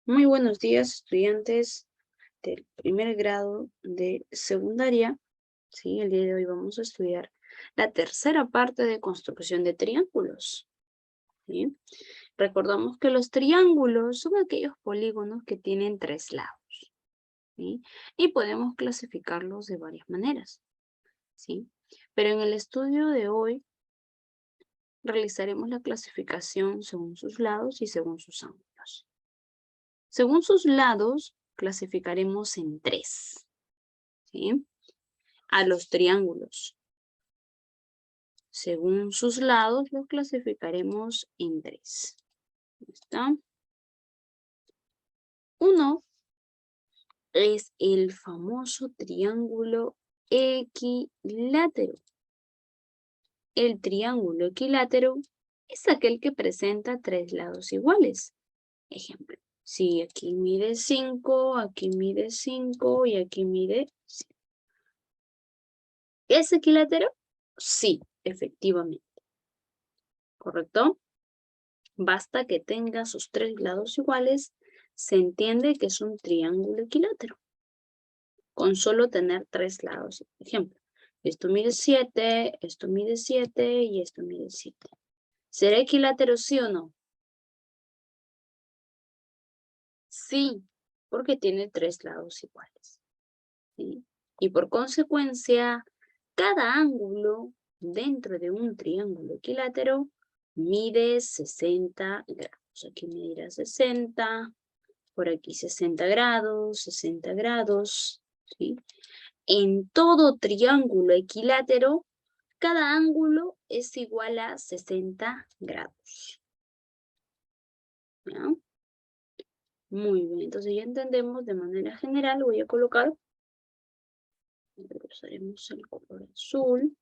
Muy buenos días, estudiantes del primer grado de secundaria. Sí, el día de hoy vamos a estudiar la tercera parte de construcción de triángulos. ¿Sí? Recordamos que los triángulos son aquellos polígonos que tienen tres lados. ¿Sí? Y podemos clasificarlos de varias maneras. ¿Sí? Pero en el estudio de hoy realizaremos la clasificación según sus lados y según sus ángulos. Según sus lados, clasificaremos en tres, ¿sí? A los triángulos. Según sus lados, los clasificaremos en tres. ¿Está? Uno es el famoso triángulo equilátero. El triángulo equilátero es aquel que presenta tres lados iguales. Ejemplo, si aquí mide 5, aquí mide 5 y aquí mide 5. ¿Es equilátero? Sí, efectivamente. ¿Correcto? Basta que tenga sus tres lados iguales, se entiende que es un triángulo equilátero. Con solo tener tres lados. Ejemplo, esto mide 7, esto mide 7 y esto mide 7. ¿Será equilátero sí o no? Sí, porque tiene tres lados iguales. ¿Sí? Y por consecuencia, cada ángulo dentro de un triángulo equilátero mide 60 grados. Aquí medirá 60, por aquí 60 grados, ¿sí? En todo triángulo equilátero, cada ángulo es igual a 60 grados. ¿Ya? Muy bien, entonces ya entendemos de manera general, voy a colocar, usaremos el color azul,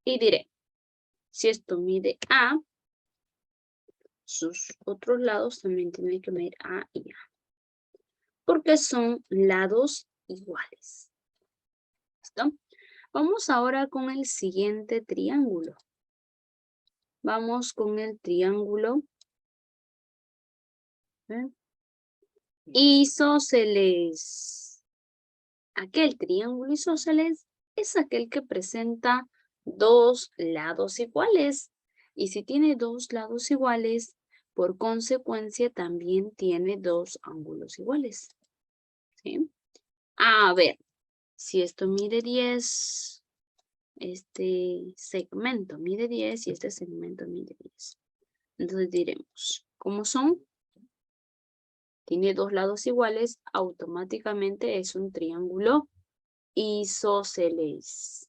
y diré, si esto mide A, sus otros lados también tienen que medir A y A, porque son lados iguales. ¿Listo? Vamos ahora con el siguiente triángulo. Vamos con el triángulo isósceles. Aquel triángulo isósceles es aquel que presenta dos lados iguales. Y si tiene dos lados iguales, por consecuencia también tiene dos ángulos iguales. ¿Sí? A ver, si esto mide 10, este segmento mide 10 y este segmento mide 10. Entonces diremos, ¿cómo son? Tiene dos lados iguales, automáticamente es un triángulo isósceles.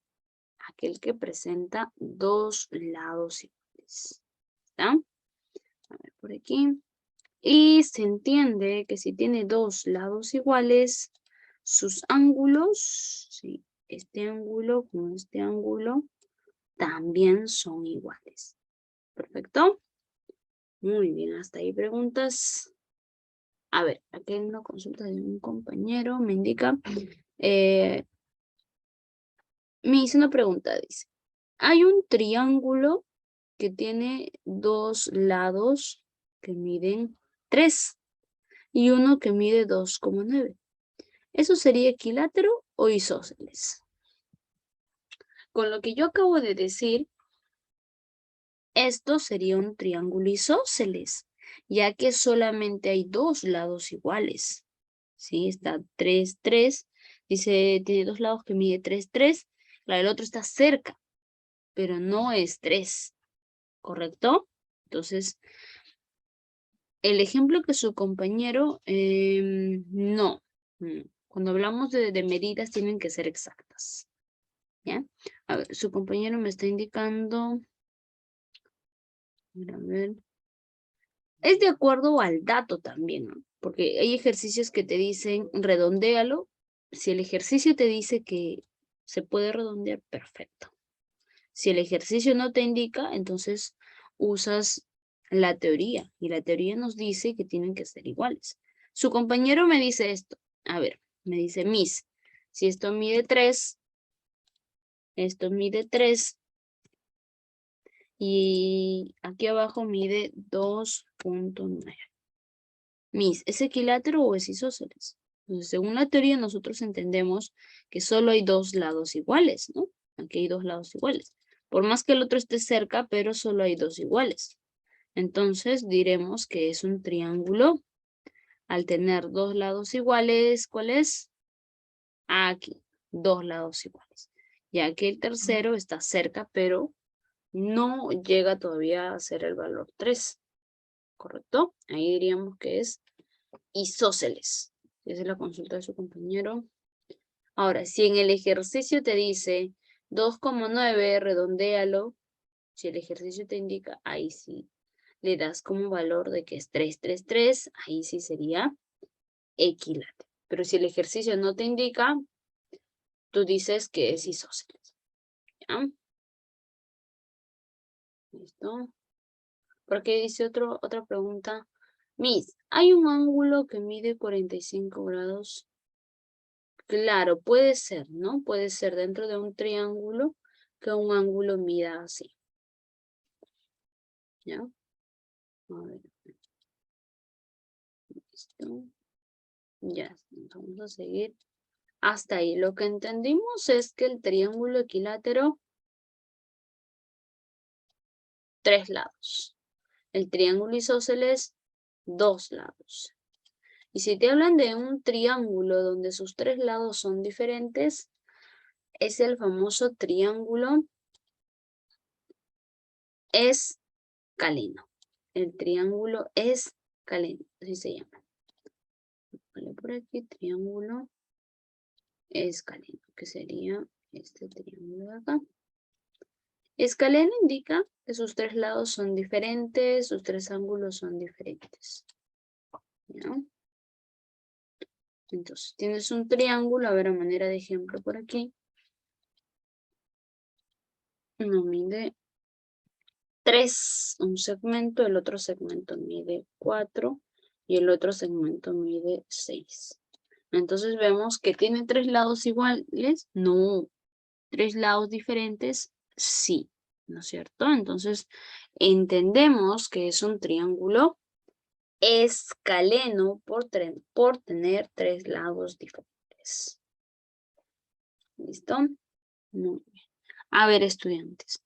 Aquel que presenta dos lados iguales. ¿Está? A ver por aquí. Y se entiende que si tiene dos lados iguales, sus ángulos, sí, este ángulo con este ángulo, también son iguales. ¿Perfecto? Muy bien, hasta ahí preguntas. A ver, aquí hay una consulta de un compañero, me indica, me hizo una pregunta, dice, hay un triángulo que tiene dos lados que miden 3 y uno que mide 2,9. ¿Eso sería equilátero o isósceles? Con lo que yo acabo de decir, esto sería un triángulo isósceles, ya que solamente hay dos lados iguales. ¿Sí? Está 3, 3. Dice, tiene dos lados que mide 3, 3. Claro, el otro está cerca, pero no es 3. ¿Correcto? Entonces, el ejemplo que su compañero, no. Cuando hablamos de medidas tienen que ser exactas. ¿Ya? A ver, su compañero me está indicando, a ver, es de acuerdo al dato también, ¿no? Porque hay ejercicios que te dicen redondéalo. Si el ejercicio te dice que se puede redondear, perfecto. Si el ejercicio no te indica, entonces usas la teoría. Y la teoría nos dice que tienen que ser iguales. Su compañero me dice esto. A ver, me dice, Miss, si esto mide 3, esto mide 3, y aquí abajo mide 2,9. ¿es equilátero o es isósceles? Entonces, según la teoría, nosotros entendemos que solo hay dos lados iguales, ¿no? Aquí hay dos lados iguales. Por más que el otro esté cerca, pero solo hay dos iguales. Entonces, diremos que es un triángulo. Al tener dos lados iguales, ¿cuál es? Aquí, dos lados iguales. Ya que el tercero está cerca, pero no llega todavía a ser el valor 3. ¿Correcto? Ahí diríamos que es isósceles. Esa es la consulta de su compañero. Ahora, si en el ejercicio te dice 2,9, redondéalo. Si el ejercicio te indica, ahí sí le das como valor de que es 3, ahí sí sería equilátero. Pero si el ejercicio no te indica, tú dices que es isósceles. ¿Ya? ¿Listo? Porque dice otra pregunta. Miss, hay un ángulo que mide 45 grados. Claro, puede ser, ¿no? Puede ser dentro de un triángulo que un ángulo mida así. ¿Ya? A ver. Listo. Ya, vamos a seguir hasta ahí. Lo que entendimos es que el triángulo equilátero, tres lados. El triángulo isósceles, dos lados. Y si te hablan de un triángulo donde sus tres lados son diferentes, es el famoso triángulo escaleno. El triángulo escaleno, así se llama. Vale, por aquí, triángulo escaleno, que sería este triángulo de acá. Escaleno indica que sus tres lados son diferentes, sus tres ángulos son diferentes. ¿Ya? Entonces, tienes un triángulo, a ver, a manera de ejemplo por aquí. Uno mide 3, un segmento, el otro segmento mide 4 y el otro segmento mide 6. Entonces vemos que tiene tres lados iguales, no. Tres lados diferentes, sí, ¿no es cierto? Entonces entendemos que es un triángulo escaleno por tener tres lados diferentes. ¿Listo? Muy bien. A ver, estudiantes.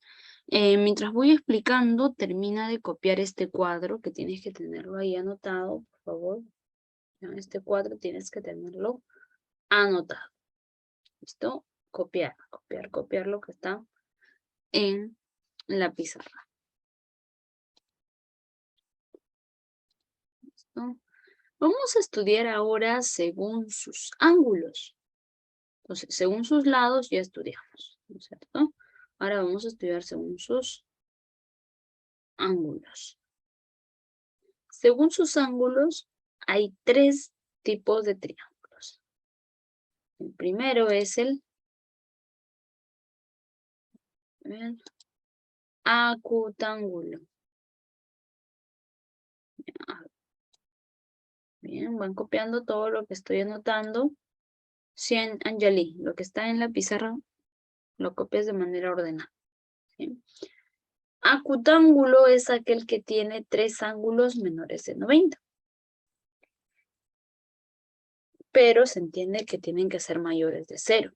Mientras voy explicando, termina de copiar este cuadro, que tienes que tenerlo ahí anotado, por favor. Ya, este cuadro tienes que tenerlo anotado. ¿Listo? Copiar lo que está en la pizarra. ¿Listo? Vamos a estudiar ahora según sus ángulos. Entonces, según sus lados ya estudiamos, ¿no es cierto? Ahora vamos a estudiar según sus ángulos. Según sus ángulos, hay tres tipos de triángulos. El primero es el acutángulo. Bien, van copiando todo lo que estoy anotando. Sí, Angeli, lo que está en la pizarra lo copias de manera ordenada. ¿Sí? Acutángulo es aquel que tiene tres ángulos menores de 90. Pero se entiende que tienen que ser mayores de 0.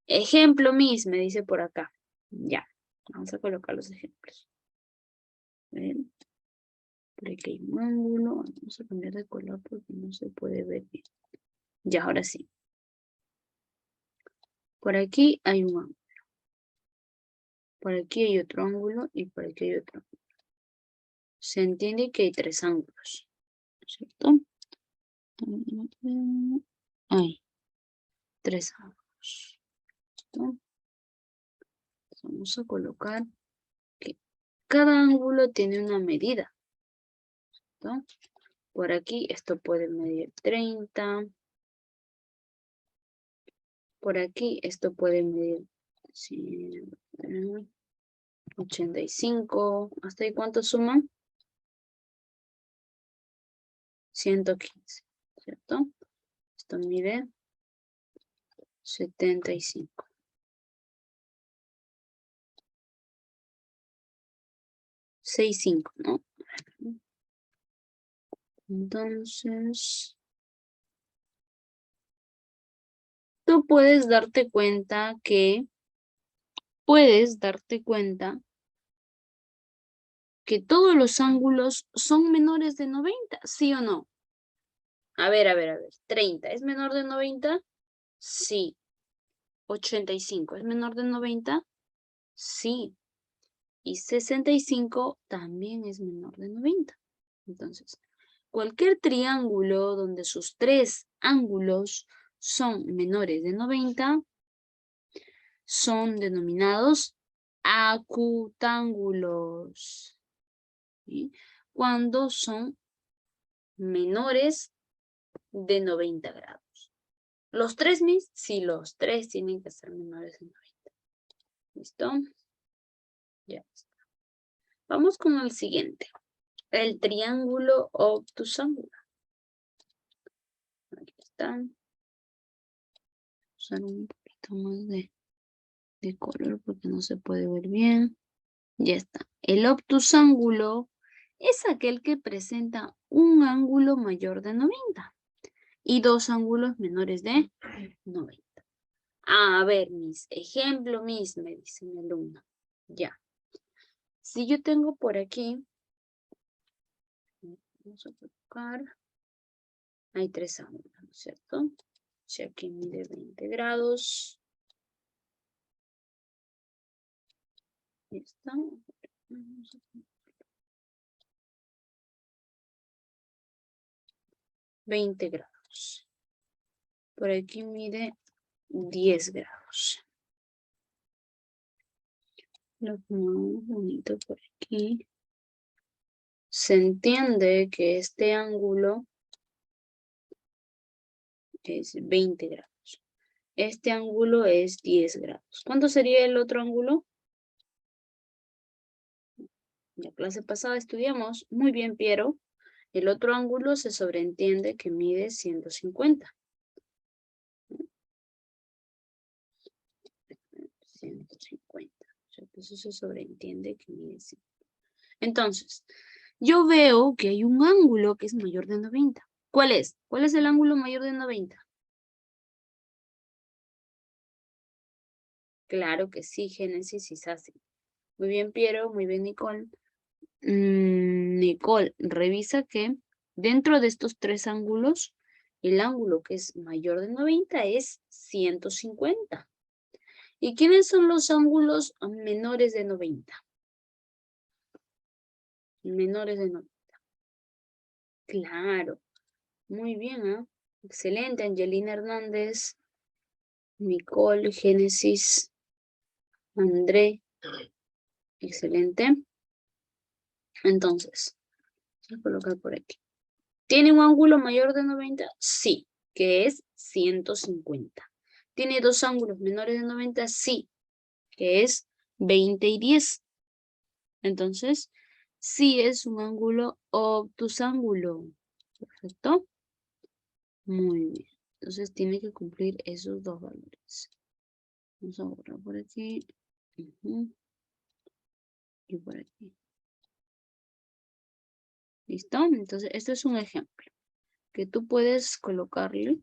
Ejemplo, Miss, me dice por acá. Ya, vamos a colocar los ejemplos. ¿Ven? Por aquí hay un ángulo. Vamos a cambiar de color porque no se puede ver bien. Ya, ahora sí. Por aquí hay un ángulo. Por aquí hay otro ángulo y por aquí hay otro ángulo. Se entiende que hay tres ángulos, ¿cierto? Hay tres ángulos. ¿Cierto? Vamos a colocar que cada ángulo tiene una medida. ¿Cierto? Por aquí esto puede medir 30. Por aquí esto puede medir 85. ¿Hasta ahí cuánto suman? 115, ¿cierto? Esto mide 75. 65, ¿no? Entonces, tú puedes darte cuenta que todos los ángulos son menores de 90, ¿sí o no? A ver. 30, ¿es menor de 90? Sí. 85, ¿es menor de 90? Sí. Y 65 también es menor de 90. Entonces, cualquier triángulo donde sus tres ángulos son menores de 90 son denominados acutángulos. ¿Sí? Cuando son menores de 90 grados. ¿Los tres, mis? Sí, los tres tienen que ser menores de 90. ¿Listo? Ya está. Vamos con el siguiente. El triángulo obtusángula. Aquí está. Usar un poquito más de color porque no se puede ver bien. Ya está. El obtusángulo es aquel que presenta un ángulo mayor de 90 y dos ángulos menores de 90. A ver, ejemplo, me dice mi alumno. Ya. Si yo tengo por aquí, vamos a colocar, hay tres ángulos, ¿no es cierto? Si aquí mide 20 grados. Ahí está. 20 grados. Por aquí mide 10 grados. Lo pongo bonito por aquí. Se entiende que este ángulo es 20 grados. Este ángulo es 10 grados. ¿Cuánto sería el otro ángulo? En la clase pasada estudiamos. Muy bien, Piero. El otro ángulo se sobreentiende que mide 150. 150. Eso se sobreentiende que mide 150. Entonces, yo veo que hay un ángulo que es mayor de 90. ¿Cuál es? ¿Cuál es el ángulo mayor de 90? Claro que sí, Génesis y Sassy. Muy bien, Piero. Muy bien, Nicole. Nicole, revisa que dentro de estos tres ángulos, el ángulo que es mayor de 90 es 150. ¿Y quiénes son los ángulos menores de 90? Menores de 90. Claro. Muy bien, ¿eh? Excelente, Angelina Hernández, Nicole, Génesis, André. Excelente. Entonces, voy a colocar por aquí. ¿Tiene un ángulo mayor de 90? Sí, que es 150. ¿Tiene dos ángulos menores de 90? Sí, que es 20 y 10. Entonces, sí es un ángulo obtusángulo. Perfecto. Muy bien. Entonces, tiene que cumplir esos dos valores. Vamos a borrar por aquí. Y por aquí. ¿Listo? Entonces, esto es un ejemplo que tú puedes colocarle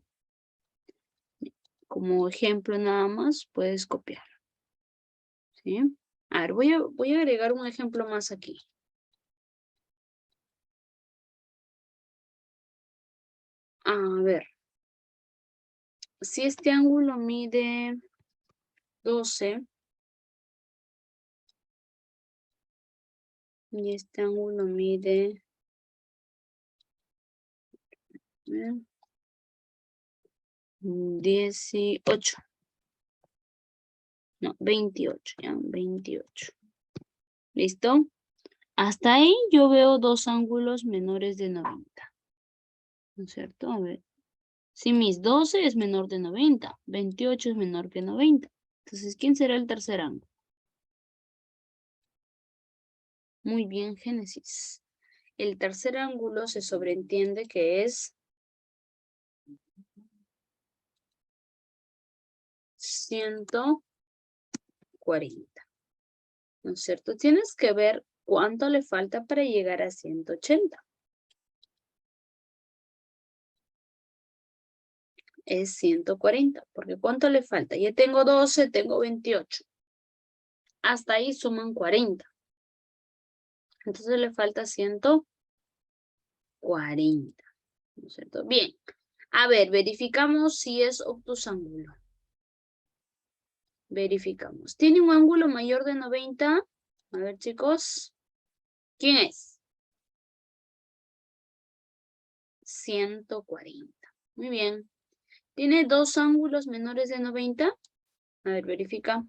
como ejemplo nada más, puedes copiar. ¿Sí? A ver, voy a agregar un ejemplo más aquí. A ver. Si este ángulo mide 12 y este ángulo mide 18. No, 28, ya, 28. ¿Listo? Hasta ahí yo veo dos ángulos menores de 90. ¿No es cierto? A ver. Si mis 12 es menor de 90, 28 es menor que 90. Entonces, ¿quién será el tercer ángulo? Muy bien, Génesis. El tercer ángulo se sobreentiende que es 140. ¿No es cierto? Tienes que ver cuánto le falta para llegar a 180. es 140, porque ¿cuánto le falta? Ya tengo 12, tengo 28. Hasta ahí suman 40. Entonces le falta 140, ¿no es cierto? Bien, a ver, verificamos si es obtusángulo. Verificamos. ¿Tiene un ángulo mayor de 90? A ver, chicos. ¿Quién es? 140. Muy bien. ¿Tiene dos ángulos menores de 90? A ver, verifica.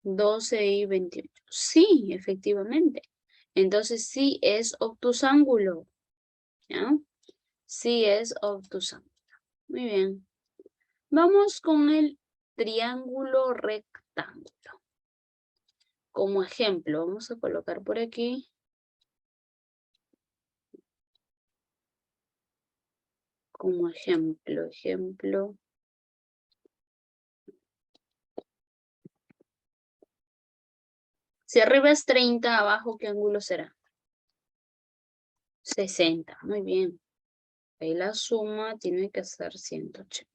12 y 28. Sí, efectivamente. Entonces sí es obtusángulo. ¿Ya? Sí es obtusángulo. Muy bien. Vamos con el triángulo rectángulo. Como ejemplo, vamos a colocar por aquí. Como ejemplo. Si arriba es 30, abajo, ¿qué ángulo será? 60, muy bien. Ahí la suma tiene que ser 180.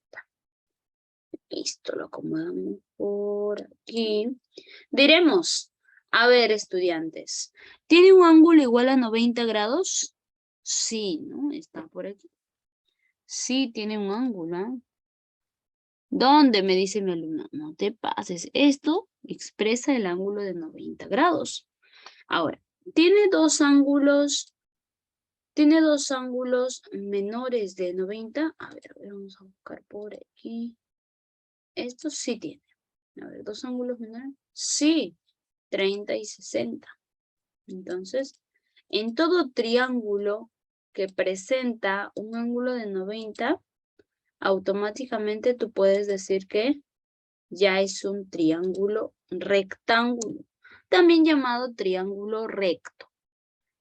Listo, lo acomodamos por aquí. Diremos, a ver, estudiantes, ¿tiene un ángulo igual a 90 grados? Sí, ¿no? Está por aquí. Sí, tiene un ángulo, ¿eh? ¿Dónde? Me dice mi alumno. No te pases. Esto expresa el ángulo de 90 grados. Ahora, tiene dos ángulos menores de 90. A ver, vamos a buscar por aquí. Esto sí tiene. A ver, dos ángulos menores. Sí, 30 y 60. Entonces, en todo triángulo que presenta un ángulo de 90, automáticamente tú puedes decir que ya es un triángulo rectángulo, también llamado triángulo recto.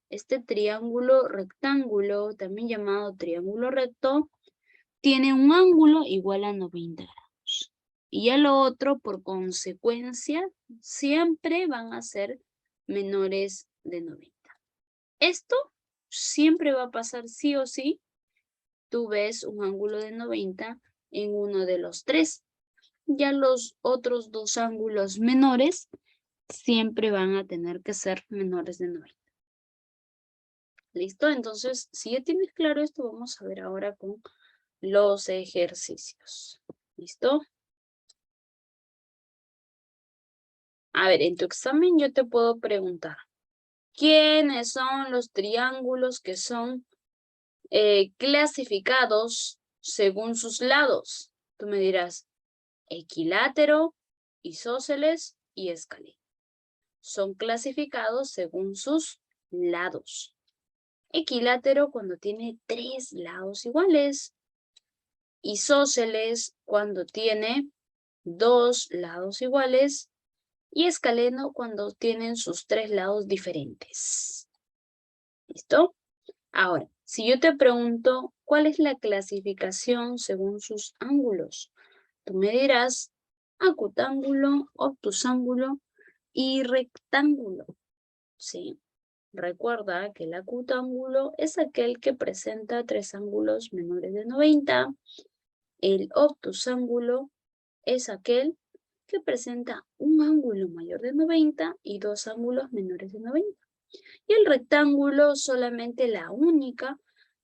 Este triángulo rectángulo, también llamado triángulo recto, tiene un ángulo igual a 90 grados. Y ya lo otro, por consecuencia, siempre van a ser menores de 90. Esto siempre va a pasar sí o sí. Tú ves un ángulo de 90 en uno de los tres. Ya los otros dos ángulos menores siempre van a tener que ser menores de 90. ¿Listo? Entonces, si ya tienes claro esto, vamos a ver ahora con los ejercicios. ¿Listo? A ver, en tu examen yo te puedo preguntar, ¿quiénes son los triángulos que son clasificados según sus lados? Tú me dirás, equilátero, isósceles y escaleno. Son clasificados según sus lados. Equilátero cuando tiene tres lados iguales. Isósceles cuando tiene dos lados iguales. Y escaleno cuando tienen sus tres lados diferentes. ¿Listo? Ahora, si yo te pregunto, ¿cuál es la clasificación según sus ángulos? Tú me dirás acutángulo, obtusángulo y rectángulo. ¿Sí? Recuerda que el acutángulo es aquel que presenta tres ángulos menores de 90. El obtusángulo es aquel que presenta un ángulo mayor de 90 y dos ángulos menores de 90. Y el rectángulo solamente la única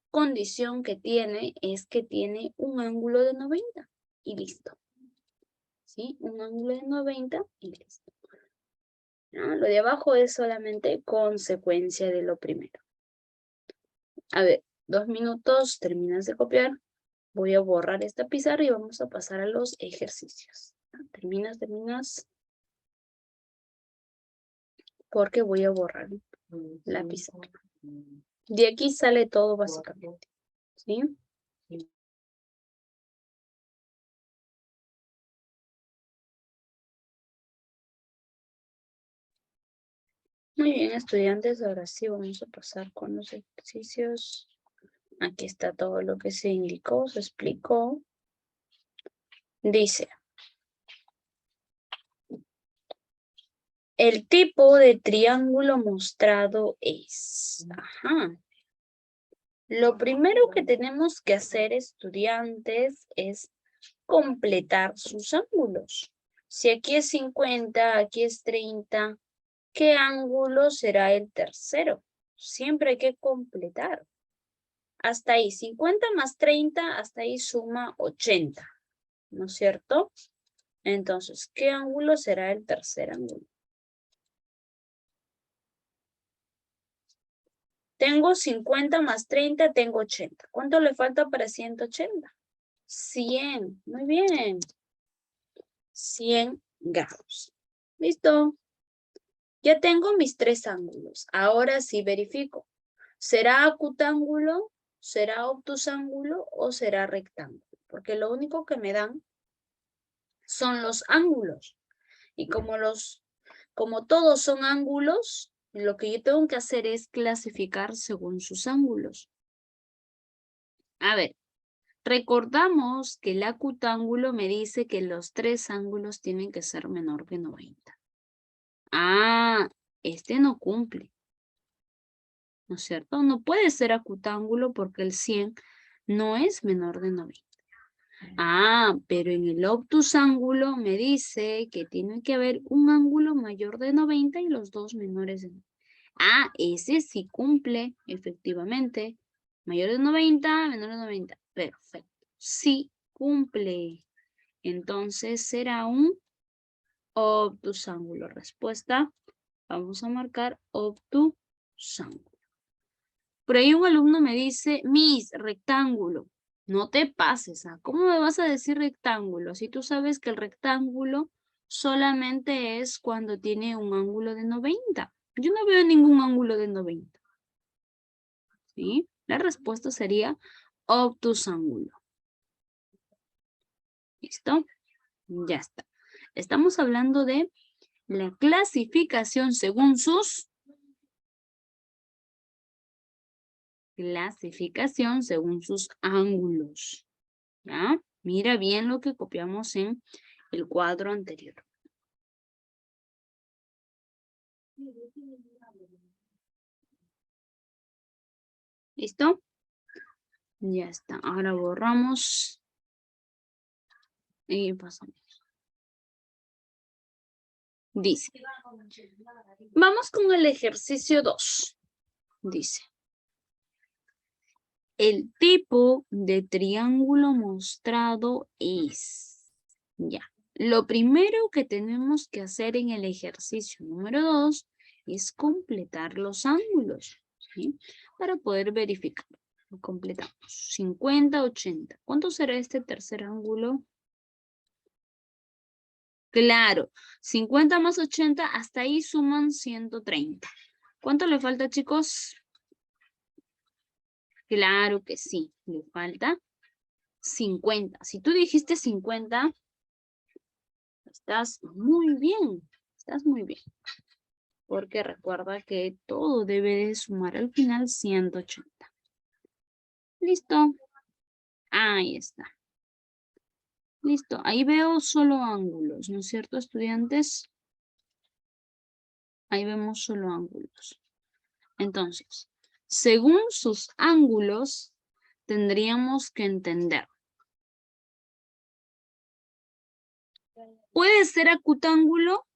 condición que tiene es que tiene un ángulo de 90 y listo. ¿Sí? Un ángulo de 90 y listo. ¿No? Lo de abajo es solamente consecuencia de lo primero. A ver, 2 minutos, terminas de copiar. Voy a borrar esta pizarra y vamos a pasar a los ejercicios. Terminas. Porque voy a borrar la pizarra. De aquí sale todo básicamente. ¿Sí? Muy bien, estudiantes, ahora sí vamos a pasar con los ejercicios. Aquí está todo lo que se indicó, se explicó. Dice, el tipo de triángulo mostrado es. Ajá. Lo primero que tenemos que hacer, estudiantes, es completar sus ángulos. Si aquí es 50, aquí es 30, ¿qué ángulo será el tercero? Siempre hay que completar. Hasta ahí, 50 más 30, hasta ahí suma 80, ¿no es cierto? Entonces, ¿qué ángulo será el tercer ángulo? Tengo 50 más 30, tengo 80. ¿Cuánto le falta para 180? 100, muy bien. 100 grados. ¿Listo? Ya tengo mis tres ángulos. Ahora sí verifico. ¿Será acutángulo, será obtusángulo o será rectángulo? Porque lo único que me dan son los ángulos. Y como todos son ángulos, lo que yo tengo que hacer es clasificar según sus ángulos. A ver, recordamos que el acutángulo me dice que los tres ángulos tienen que ser menor que 90. Ah, este no cumple, ¿no es cierto? No puede ser acutángulo porque el 100 no es menor de 90. Ah, pero en el obtusángulo me dice que tiene que haber un ángulo mayor de 90 y los dos menores de 90. Ah, ese sí cumple, efectivamente. Mayor de 90, menor de 90. Perfecto. Sí cumple. Entonces será un obtusángulo. Respuesta. Vamos a marcar obtusángulo. Por ahí un alumno me dice, Miss, rectángulo. No te pases, ¿ah? ¿Cómo me vas a decir rectángulo? Si tú sabes que el rectángulo solamente es cuando tiene un ángulo de 90. Yo no veo ningún ángulo de 90. ¿Sí? La respuesta sería obtusángulo. ¿Listo? Ya está. Estamos hablando de la clasificación según sus ángulos. ¿Ya? Mira bien lo que copiamos en el cuadro anterior. ¿Listo? Ya está. Ahora borramos y pasamos. Dice. Vamos con el ejercicio 2. Dice. El tipo de triángulo mostrado es. Ya. Lo primero que tenemos que hacer en el ejercicio número 2 es completar los ángulos, ¿sí? Para poder verificar. Lo completamos. 50, 80. ¿Cuánto será este tercer ángulo? Claro, 50 más 80, hasta ahí suman 130. ¿Cuánto le falta, chicos? Claro que sí, le falta 50. Si tú dijiste 50, estás muy bien, porque recuerda que todo debe de sumar al final 180. ¿Listo? Ahí está. Listo, ahí veo solo ángulos, ¿no es cierto, estudiantes? Ahí vemos solo ángulos. Entonces, según sus ángulos, tendríamos que entender. ¿Puede ser acutángulo?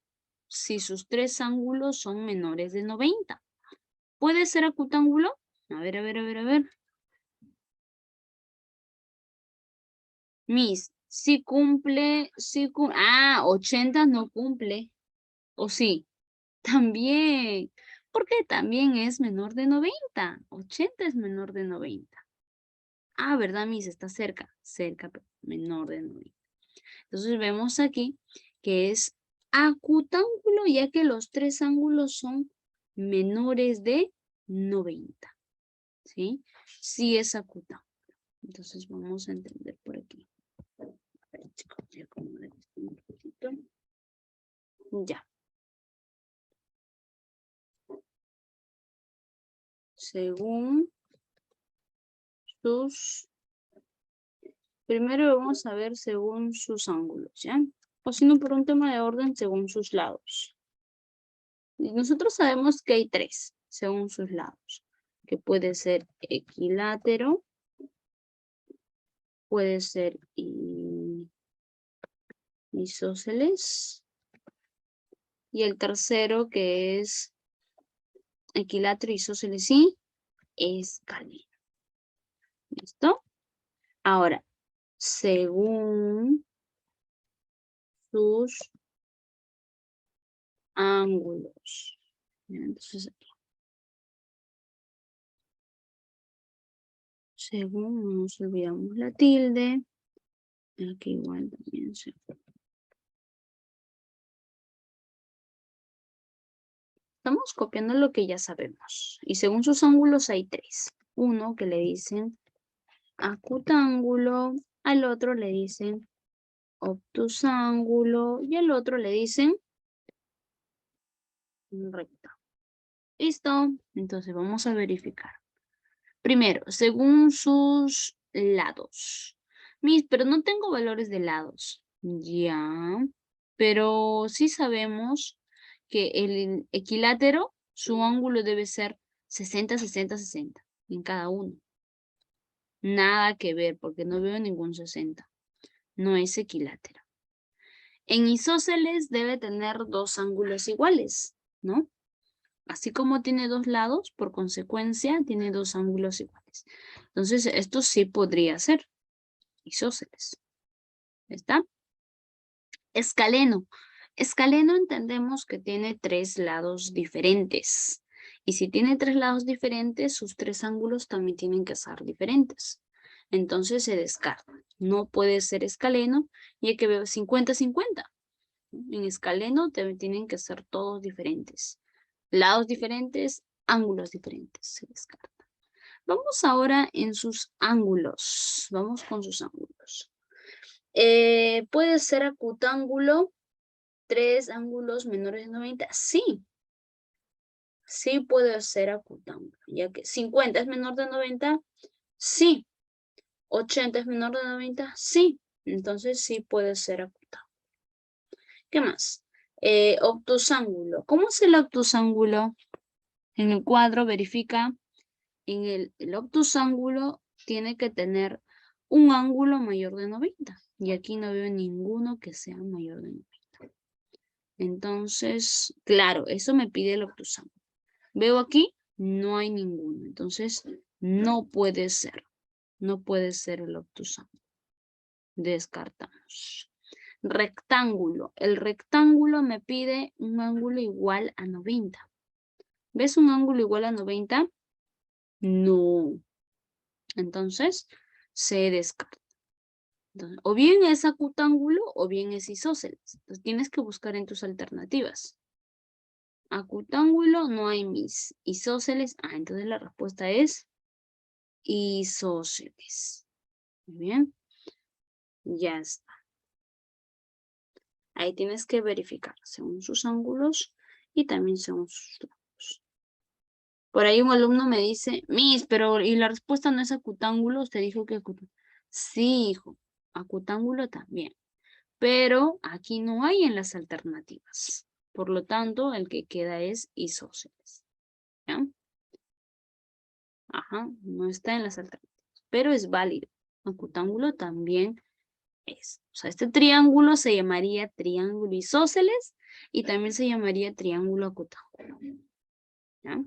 Si sus tres ángulos son menores de 90. ¿Puede ser acutángulo? A ver, a ver, a ver, a ver. Miss, sí cumple, 80 no cumple. ¿O sí? También. Porque también es menor de 90. 80 es menor de 90. Ah, ¿verdad, Miss? Está cerca. Cerca, pero menor de 90. Entonces vemos aquí que es acutángulo, ya que los tres ángulos son menores de 90. ¿Sí? Sí es acutángulo. Entonces vamos a entender por aquí. A ver, chicos, ya acomodé esto un poquito. Ya. Según sus... Primero vamos a ver según sus ángulos, ¿ya? O si no, por un tema de orden, según sus lados. Y nosotros sabemos que hay tres, según sus lados. que puede ser equilátero, puede ser isósceles, y el tercero que es equilátero, isósceles y escaleno. ¿Listo? Ahora, según sus ángulos. Entonces, aquí. Según, no nos olvidamos la tilde. Aquí igual también se... Estamos copiando lo que ya sabemos. Y según sus ángulos hay tres. Uno que le dicen acutángulo, al otro le dicen obtusángulo y al otro le dicen rectángulo. ¿Listo? Entonces vamos a verificar. Primero, según sus lados. Pero no tengo valores de lados. Ya. Pero sí sabemos que el equilátero, su ángulo debe ser 60, 60, 60 en cada uno. Nada que ver porque no veo ningún 60. No es equilátero. En isósceles debe tener dos ángulos iguales, ¿no? Así como tiene dos lados, por consecuencia, tiene dos ángulos iguales. Entonces, esto sí podría ser isósceles. ¿Está? Escaleno. Escaleno entendemos que tiene tres lados diferentes. Y si tiene tres lados diferentes, sus tres ángulos también tienen que ser diferentes. Entonces se descarta. No puede ser escaleno y hay que ver 50-50. En escaleno tienen que ser todos diferentes. Lados diferentes, ángulos diferentes. Se descarta. Vamos ahora en sus ángulos. Vamos con sus ángulos. ¿Puede ser acutángulo? ¿Tres ángulos menores de 90? Sí. Sí puede ser acutángulo. Ya que 50 es menor de 90. Sí. 80 es menor de 90. Sí. Entonces sí puede ser acutángulo. ¿Qué más? Obtusángulo. ¿Cómo es el obtusángulo? En el cuadro verifica. En el obtusángulo tiene que tener un ángulo mayor de 90. Y aquí no veo ninguno que sea mayor de 90. Entonces, claro, eso me pide el obtusángulo. Veo aquí, no hay ninguno. Entonces, no puede ser. No puede ser el obtusángulo. Descartamos. Rectángulo. El rectángulo me pide un ángulo igual a 90. ¿Ves un ángulo igual a 90? No. Entonces, se descarta. Entonces, o bien es acutángulo o bien es isósceles. Entonces, tienes que buscar en tus alternativas. Acutángulo no hay mis. Isósceles, entonces la respuesta es isósceles. Muy bien. Ya está. Ahí tienes que verificar según sus ángulos y también según sus lados. Por ahí un alumno me dice, Miss, pero ¿y la respuesta no es acutángulo? Usted dijo que acutángulo. Sí, hijo, acutángulo también. Pero aquí no hay en las alternativas. Por lo tanto, el que queda es isósceles. ¿Ya? Ajá, no está en las alternativas, pero es válido. Acutángulo también es. O sea, este triángulo se llamaría triángulo isósceles y también se llamaría triángulo acutángulo. ¿Ya?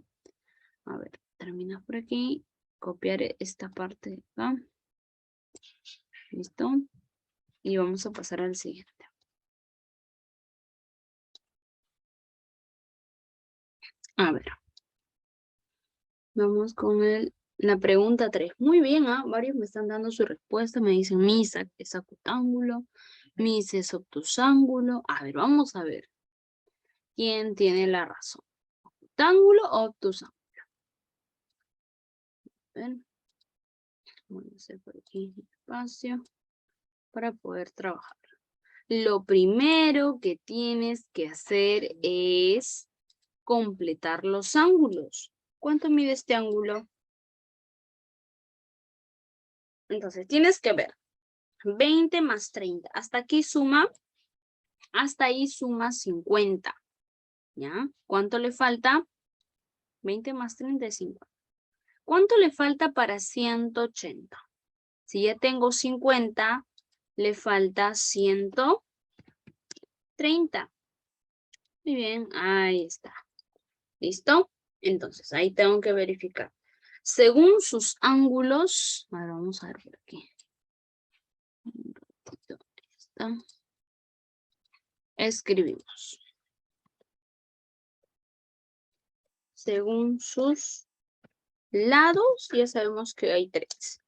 A ver, termina por aquí. Copiar esta parte de acá. ¿Listo? Y vamos a pasar al siguiente. A ver. Vamos con la pregunta 3. Muy bien, varios me están dando su respuesta. Me dicen, Misa es acutángulo, Mis es obtusángulo. A ver, vamos a ver. ¿Quién tiene la razón? ¿Acutángulo o obtusángulo? A ver. Voy a hacer por aquí espacio para poder trabajar. Lo primero que tienes que hacer es completar los ángulos. ¿Cuánto mide este ángulo? Entonces, tienes que ver. 20 más 30. Hasta aquí suma, hasta ahí suma 50. ¿Ya? ¿Cuánto le falta? 20 más 30 es 50. ¿Cuánto le falta para 180? Si ya tengo 50, le falta 130. Muy bien, ahí está. ¿Listo? Entonces, ahí tengo que verificar. Según sus ángulos, ahora vamos a ver por aquí. Un ratito, ahí está. Escribimos. Según sus lados, ya sabemos que hay 3.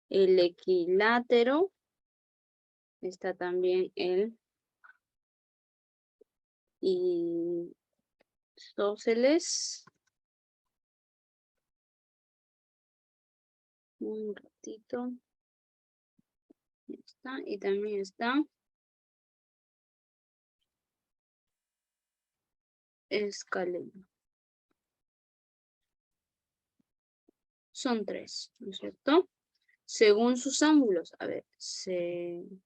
El equilátero, está también el isósceles. Un ratito. Ya está. Y también está escaleno. Son 3, ¿no es cierto? Según sus ángulos. A ver, según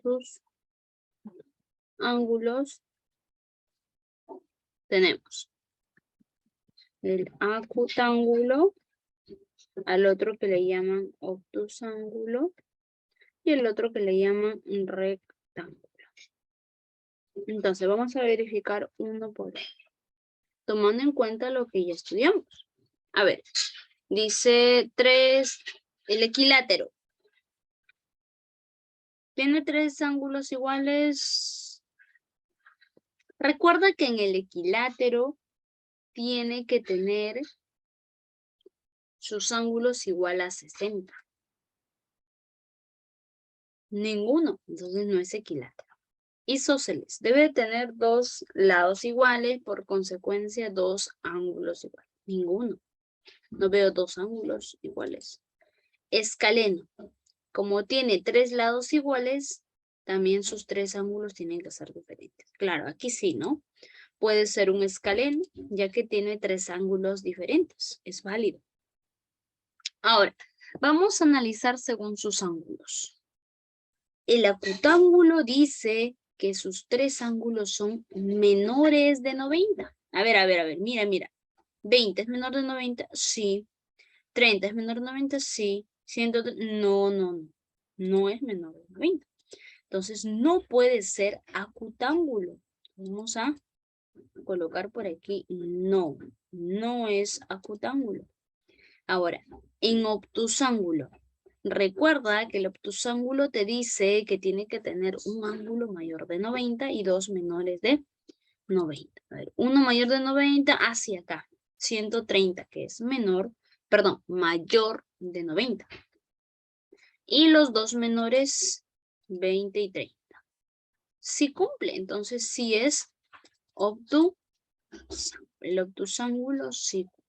sus ángulos tenemos el acutángulo, al otro que le llaman obtusángulo y el otro que le llaman rectángulo. Entonces vamos a verificar uno por uno, tomando en cuenta lo que ya estudiamos. A ver, dice 3, el equilátero. ¿Tiene 3 ángulos iguales? Recuerda que en el equilátero tiene que tener sus ángulos igual a 60. Ninguno, entonces no es equilátero. Isósceles, debe tener 2 lados iguales, por consecuencia 2 ángulos iguales. Ninguno, no veo 2 ángulos iguales. Escaleno, como tiene 3 lados iguales, también sus 3 ángulos tienen que ser diferentes. Claro, aquí sí, ¿no? Puede ser un escaleno, ya que tiene 3 ángulos diferentes. Es válido. Ahora, vamos a analizar según sus ángulos. El acutángulo dice que sus 3 ángulos son menores de 90. A ver, mira. 20 es menor de 90, sí. 30 es menor de 90, sí. 130, no es menor de 90. Entonces, no puede ser acutángulo. Vamos a colocar por aquí, no es acutángulo. Ahora, en obtusángulo. Recuerda que el obtusángulo te dice que tiene que tener un ángulo mayor de 90 y 2 menores de 90. A ver, uno mayor de 90 hacia acá. 130, que es mayor de 90. Y los 2 menores, 20 y 30. Sí cumple, entonces sí es obtusángulo. El obtusángulo sí cumple.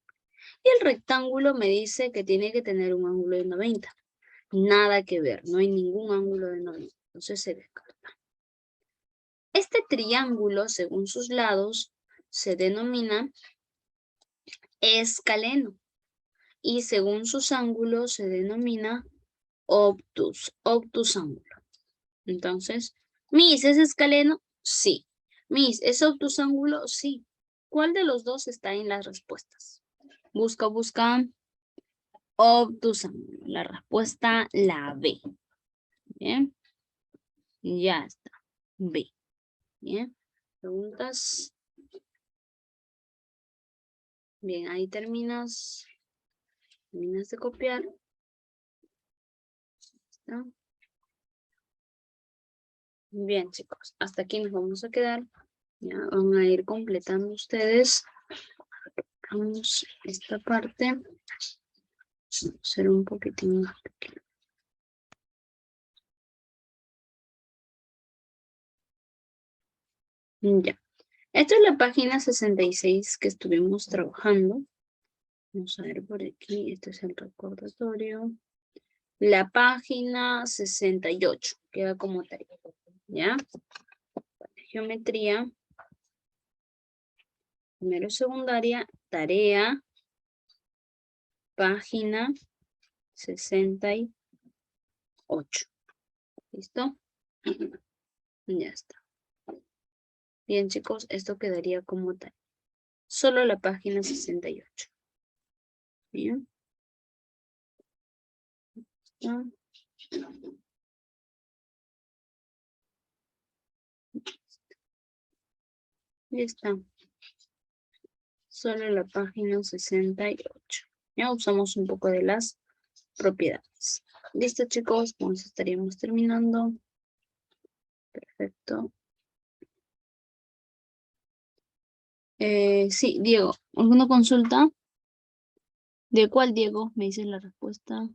Y el rectángulo me dice que tiene que tener un ángulo de 90. Nada que ver, no hay ningún ángulo de 90, entonces se descarta. Este triángulo, según sus lados, se denomina escaleno y según sus ángulos se denomina obtusángulo. Entonces, Miss, ¿es escaleno? Sí. Miss, ¿es obtusángulo? Sí. ¿Cuál de los dos está en las respuestas? Busca. Obtusángulo. La respuesta, la B. Bien. Ya está. B. Bien. ¿Preguntas? Bien, ahí terminas de copiar. ¿No? Bien, chicos, hasta aquí nos vamos a quedar. Ya van a ir completando ustedes. Vamos esta parte. Vamos a hacer un poquitín más pequeño. Ya. Esta es la página 66 que estuvimos trabajando. Vamos a ver por aquí. Este es el recordatorio. La página 68. Queda como tarea. ¿Ya? Geometría. Primero secundaria. Tarea. Página 68. ¿Listo? Ya está. Bien, chicos, esto quedaría como tal. Solo la página 68. Bien. Ya. Ya está. Solo la página 68. Ya usamos un poco de las propiedades. Listo, chicos, con eso estaríamos terminando. Perfecto. Sí, Diego, ¿alguna consulta? ¿De cuál, Diego? Me dice la respuesta.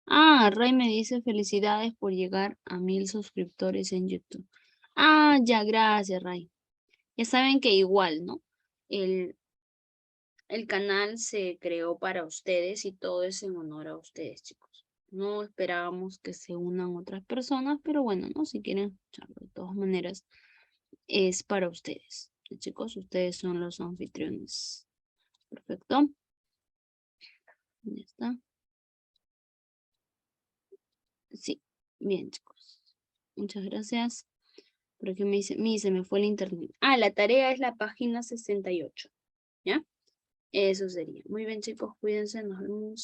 Ah, Ray me dice felicidades por llegar a 1000 suscriptores en YouTube. Ah, ya, gracias, Ray. Ya saben que igual, ¿no? El canal se creó para ustedes y todo es en honor a ustedes, chicos. No esperábamos que se unan otras personas, pero bueno, ¿no? Si quieren escucharlo, de todas maneras, es para ustedes. Chicos, ustedes son los anfitriones. Perfecto. Ya está. Sí, bien, chicos. Muchas gracias. Por aquí se me fue el internet. Ah, la tarea es la página 68. ¿Ya? Eso sería. Muy bien, chicos, cuídense, nos vemos.